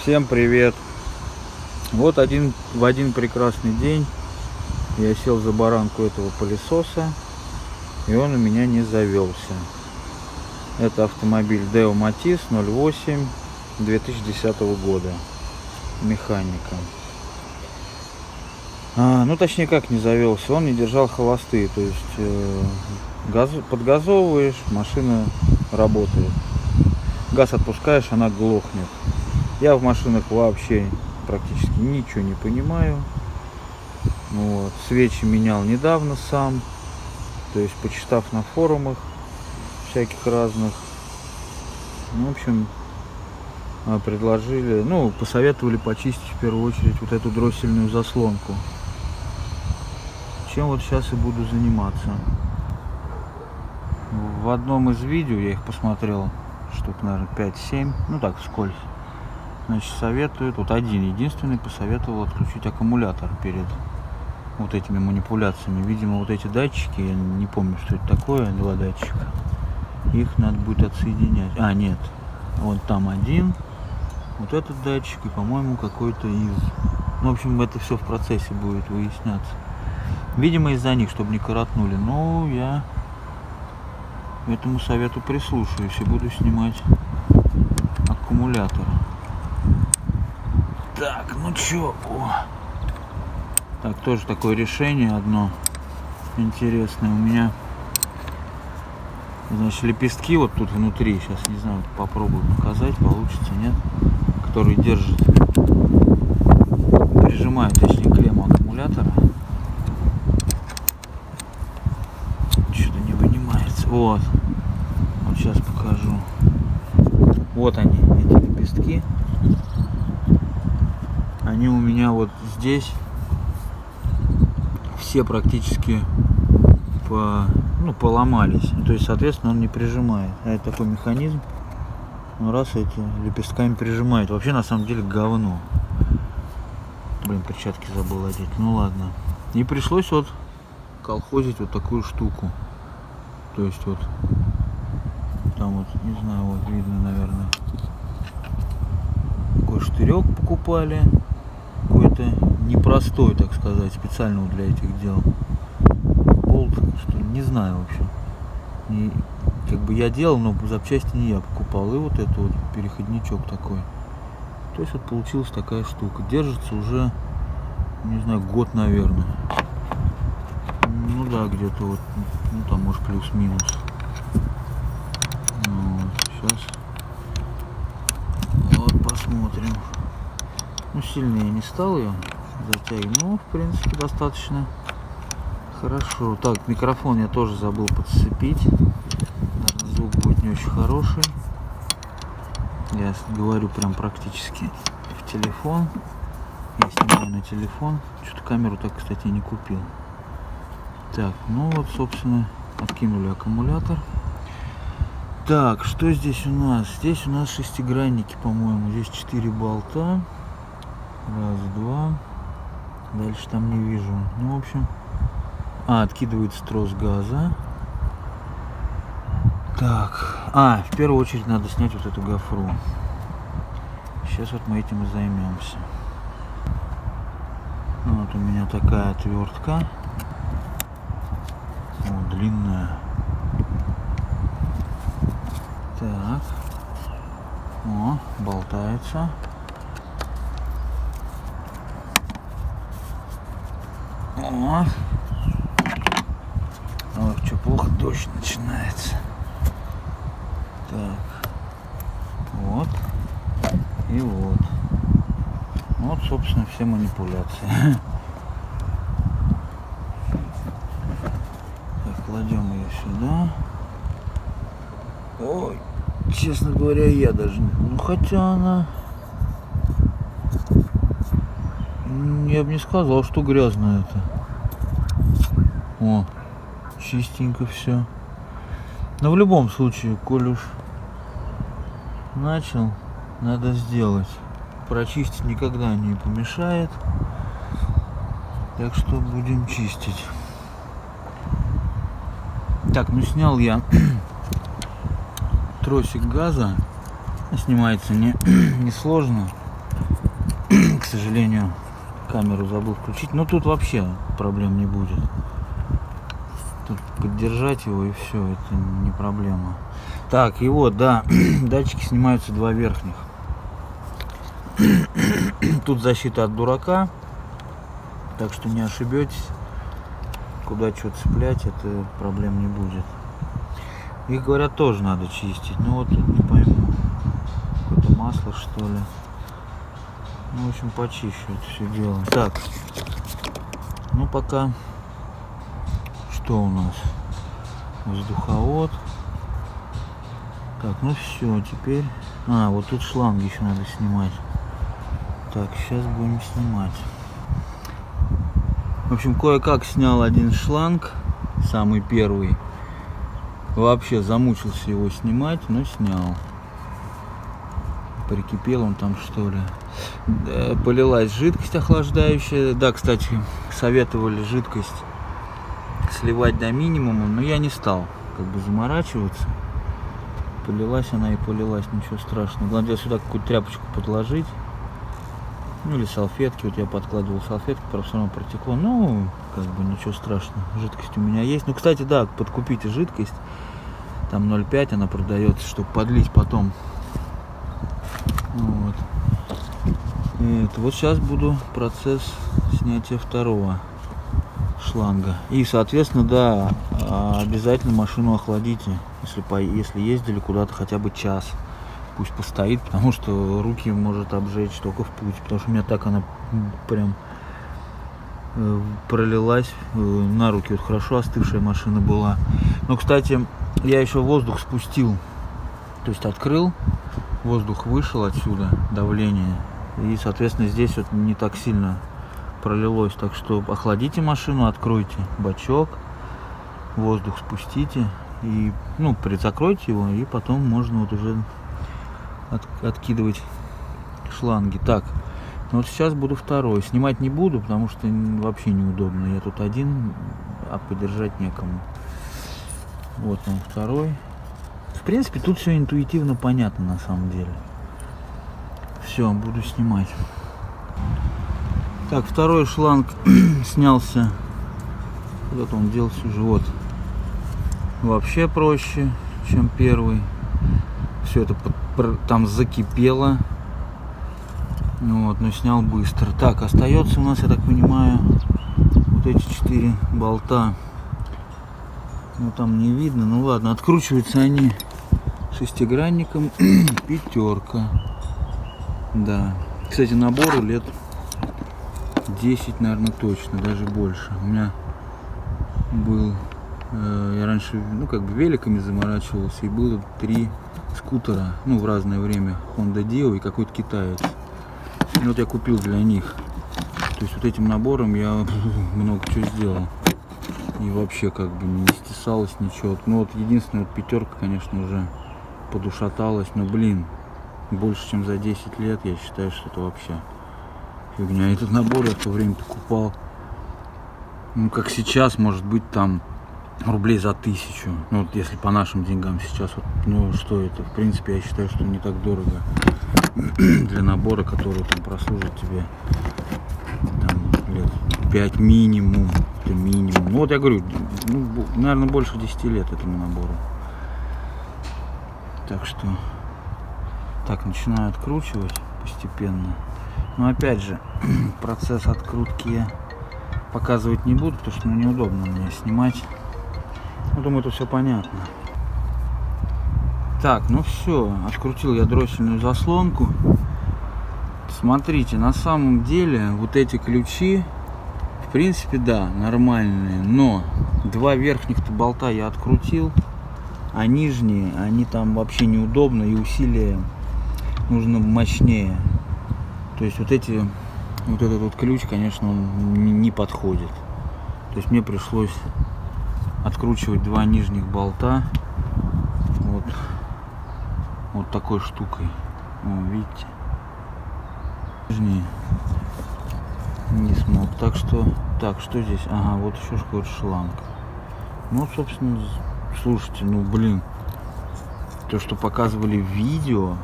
Всем привет! Вот в один прекрасный день я сел за баранку этого пылесоса, и он у меня не завелся. Это автомобиль Deo Matiz 08 2010 года, механика. Ну точнее как не завелся, он не держал холосты, то есть подгазовываешь, машина работает. Газ отпускаешь, она глохнет. Я в машинах вообще практически ничего не понимаю. Вот. Свечи менял недавно сам, то есть почитав на форумах всяких разных. В общем, предложили, посоветовали почистить в первую очередь вот эту дроссельную заслонку. Чем вот сейчас и буду заниматься. В одном из видео, я их посмотрел, штук, наверное, 5-7, так, вскользь. Значит, советуют, вот единственный посоветовал отключить аккумулятор перед вот этими манипуляциями. Видимо, вот эти датчики, я не помню, что это такое, 2 датчика. Их надо будет отсоединять. Нет, вот там один, вот этот датчик и, по-моему, какой-то из... в общем, это все в процессе будет выясняться. Видимо, из-за них, чтобы не коротнули. Но я этому совету прислушаюсь и буду снимать аккумулятор. Так, Так, тоже такое решение одно интересное. У меня, значит, лепестки вот тут внутри. Сейчас, не знаю, попробую показать, получится, нет? Которые держат, прижимают, точнее, клемму аккумулятора. Что-то не вынимается. Вот сейчас покажу. Вот они, эти лепестки. Они у меня вот здесь все практически поломались. То есть, соответственно, он не прижимает. Это такой механизм. Раз эти лепестками прижимает. Вообще, на самом деле, говно. Перчатки забыл одеть. Ладно. И пришлось колхозить вот такую штуку. То есть там не знаю, видно, наверное. Такой штырек покупали. Какой-то непростой, так сказать, специально для этих дел. Болт, что ли, не знаю вообще. Я делал, но запчасти не я покупал. И вот это переходничок такой. То есть получилась такая штука. Держится уже, не знаю, год, наверное. Да, где-то там может плюс-минус. Сейчас. Посмотрим. Сильно я не стал ее затягивать, но в принципе достаточно хорошо. Так, микрофон я тоже забыл подцепить. Наверное, звук будет не очень хороший. Я говорю прям практически в телефон. Я снимаю на телефон. Что-то камеру так, кстати, не купил. Так, собственно, откинули аккумулятор. Так, что здесь у нас? Здесь у нас шестигранники, по-моему. Здесь 4 болта. Раз, два. Дальше там не вижу. В общем. Откидывается трос газа. Так. В первую очередь надо снять вот эту гофру. Сейчас мы этим и займемся. У меня такая отвертка. Длинная. Так. Болтается. Что, плохо, дождь начинается. Так. И собственно, все манипуляции. Так, кладем ее сюда. Честно говоря, я даже... хотя она... Я бы не сказал, что грязно это. Чистенько все. Но в любом случае, коль уж начал, надо сделать. Прочистить никогда не помешает. Так что будем чистить. Так, снял я тросик газа. Снимается не сложно. сожалению, камеру забыл включить. Но тут вообще проблем не будет. Тут поддержать его и все, это не проблема. Так, и вот, да, датчики снимаются, два верхних. Тут защита от дурака, так что не ошибетесь. Куда что цеплять, это проблем не будет. Их, говорят, тоже надо чистить. Ну вот тут не пойму. Какое-то масло, что ли. Ну, в общем, почищу это все дело. Так. Ну, пока. Что у нас? Воздуховод. Так, ну все, теперь. А, вот тут шланги еще надо снимать. Так, сейчас будем снимать. В общем, кое-как снял один шланг. Самый первый. Вообще замучился его снимать, но снял. Прикипел он там, что ли. Полилась жидкость охлаждающая. Да, кстати, советовали жидкость сливать до минимума, но я не стал как бы заморачиваться. Полилась она и полилась, ничего страшного. Главное сюда какую-то тряпочку подложить. Ну или салфетки. Вот я подкладывал салфетку, правда, все равно протекло. Ну, как бы ничего страшного. Жидкость у меня есть. Ну, кстати, да, подкупите жидкость. Там 0,5 она продается, чтобы подлить потом. Вот. Вот сейчас буду процесс снятия второго шланга. И, соответственно, да, обязательно машину охладите, если ездили куда-то хотя бы час. Пусть постоит, потому что руки может обжечь только в путь. Потому что у меня так она прям пролилась на руки. Вот хорошо остывшая машина была. Но, кстати, я еще воздух спустил. То есть открыл, воздух вышел отсюда, давление. И, соответственно, здесь вот не так сильно пролилось. Так что охладите машину, откройте бачок, воздух спустите. И, ну, закройте его, и потом можно вот уже откидывать шланги. Так, ну вот сейчас буду второй. Снимать не буду, потому что вообще неудобно. Я тут один, а подержать некому. Вот он второй. В принципе, тут все интуитивно понятно на самом деле. Все, буду снимать. Так, второй шланг снялся. Куда-то он делся уже. Вот. Вообще проще, чем первый. Все это там закипело. Вот, но снял быстро. Так, остается у нас, я так понимаю, вот эти 4 болта. Ну там не видно, ну ладно, откручиваются они шестигранником. Пятерка. Да. Кстати, набору лет 10, наверное, точно, даже больше. У меня был, я раньше, ну как бы великами заморачивался, и было 3 скутера, ну в разное время, Honda Dio и какой-то китаец. И вот я купил для них. То есть вот этим набором я много чего сделал. И вообще как бы не стесалось ничего. Ну вот единственная вот пятерка, конечно, уже подушаталась, но блин, больше чем за 10 лет я считаю, что это вообще фигня. Этот набор я в то время покупал, ну как сейчас, может быть там рублей за 1000. Ну вот если по нашим деньгам сейчас, вот, ну что это, в принципе я считаю, что не так дорого для набора, который там прослужит тебе там лет 5 минимум. Это минимум. Ну вот я говорю, ну, наверное, больше 10 лет этому набору. Так что так начинаю откручивать постепенно. Но опять же, процесс открутки я показывать не буду, потому что неудобно мне снимать. Ну, думаю, это все понятно. Так, ну все, открутил я дроссельную заслонку. Смотрите, на самом деле вот эти ключи, в принципе, да, нормальные, но 2 верхних-то болта я открутил, а нижние, они там вообще неудобно, и усилие нужно мощнее. То есть вот этот вот ключ, конечно, он не подходит. То есть мне пришлось откручивать 2 нижних болта вот такой штукой. О, видите? Нижние не смог. Так, что здесь? Ага, вот еще какой-то шланг. Ну, собственно, слушайте, ну, блин. То, что показывали в видео,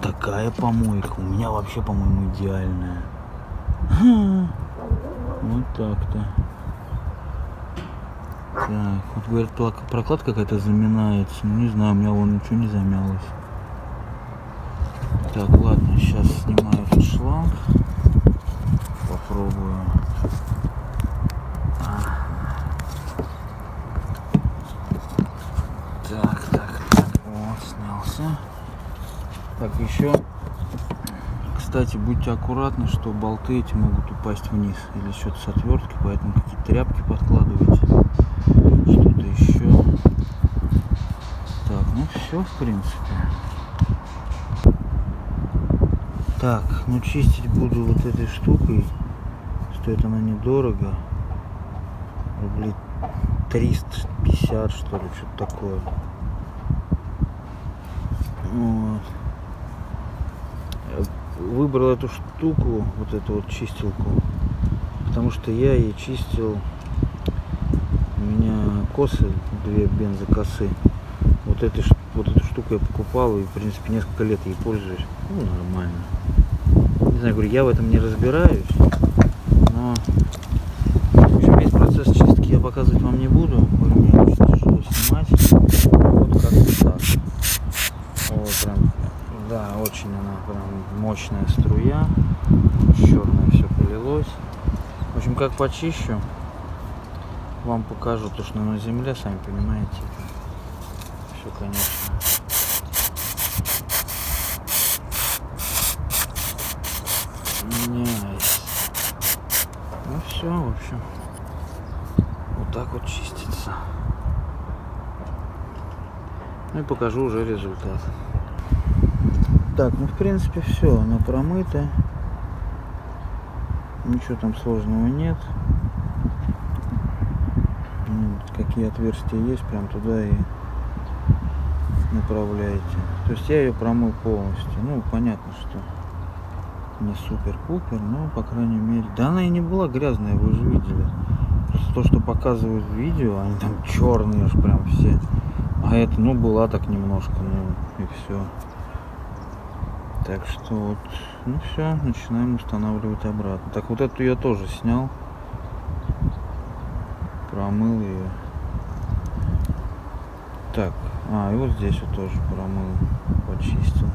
такая помойка. У меня вообще, по-моему, идеальная. Вот так-то. Так, вот говорят, прокладка какая-то заминается. Ну, не знаю, у меня вон ничего не замялось. Так, ладно, сейчас снимаю этот шланг. Попробую. Так. Вот, снялся. Так, еще, кстати, будьте аккуратны, что болты эти могут упасть вниз. Или что-то с отвертки, поэтому какие-то тряпки подкладывайте. Что-то еще. Так, ну все, в принципе. Так, ну чистить буду вот этой штукой. Стоит она недорого. Рублей 350, что ли, что-то такое. Вот. Я выбрал эту штуку, вот эту вот чистилку, потому что я ей чистил. У меня косы, 2 бензокосы. Вот эту штуку я покупал и, в принципе, несколько лет ей пользуюсь. Ну, нормально. Не знаю, говорю, я в этом не разбираюсь, но в общем, весь процесс чистки я показывать вам не буду. Говорю, мне очень тяжело снимать. Вот как-то так. Вот прям, да, очень она прям мощная струя. Черное все полилось. В общем, как почищу, вам покажу то, что на земле, сами понимаете. Все, конечно. Меняется. Ну все, в общем. Вот так вот чистится. Ну и покажу уже результат. Так, ну в принципе все, она промыта. Ничего там сложного нет. Какие отверстия есть, прям туда и направляете. То есть я ее промыл полностью. Ну, понятно, что не супер-пупер, но по крайней мере. Да она и не была грязная, вы же видели. Просто то, что показывают в видео, они там черные уж прям все. А это, ну, была так немножко, ну и все. Так что вот, ну все, начинаем устанавливать обратно. Так, вот эту я тоже снял. Промыл ее. Так, и вот здесь вот тоже промыл, почистил.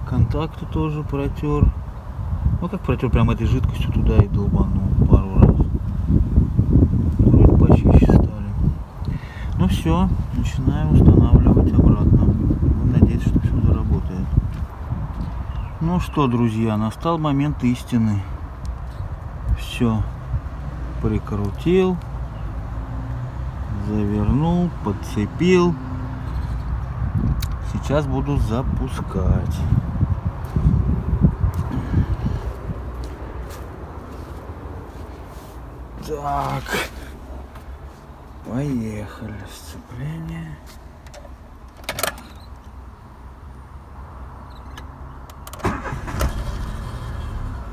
Контакты тоже протер. Ну как протер, прям этой жидкостью туда и долбанул пару раз. Вроде почище стали. Ну все, начинаем устанавливать обратно. Будем надеяться, что все заработает. Ну что, друзья, настал момент истины. Все прикрутил, завернул, подцепил. Сейчас буду запускать. Так, поехали. Сцепление.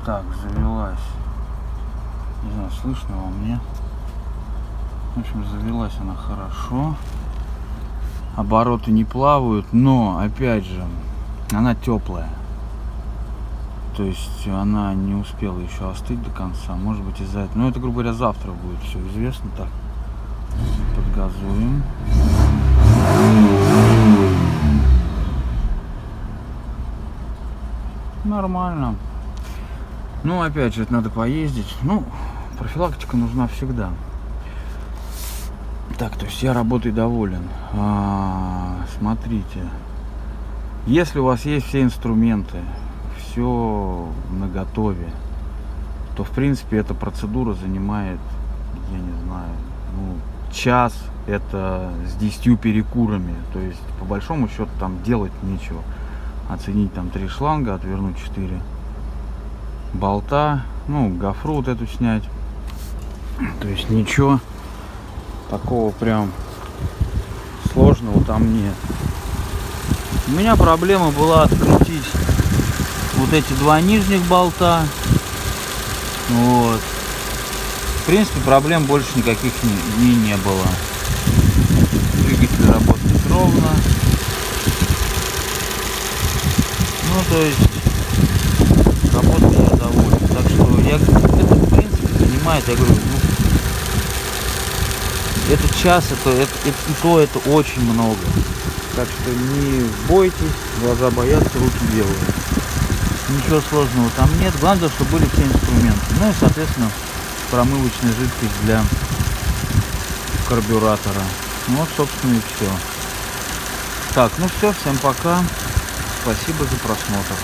Так, завелась. Не знаю, слышно вам, нет? В общем, завелась она хорошо. Обороты не плавают, но, опять же, она теплая. То есть она не успела еще остыть до конца. Может быть, из-за этого. Но это, грубо говоря, завтра будет все известно. Так, подгазуем. Нормально. Ну, опять же, это надо поездить. Ну, профилактика нужна всегда. Так, то есть я работой доволен. Смотрите. Если у вас есть все инструменты, все наготове, то, в принципе, эта процедура занимает, я не знаю, час. Это с 10 перекурами. То есть, по большому счету, там делать нечего. Оценить там 3 шланга, отвернуть 4 болта, гофру вот эту снять. То есть ничего такого прям сложного там нет. У меня проблема была открутить вот эти 2 нижних болта. Вот. В принципе, проблем больше никаких не было. Двигатель работает ровно. Ну, то есть работа я доволен. Так что я понимаете, я говорю, ну, этот час, это очень много. Так что не бойтесь, глаза боятся, руки делают. Ничего сложного там нет. Главное, чтобы были все инструменты. Ну и, соответственно, промывочная жидкость для карбюратора. Ну вот, собственно, и все. Так, ну все, всем пока. Спасибо за просмотр.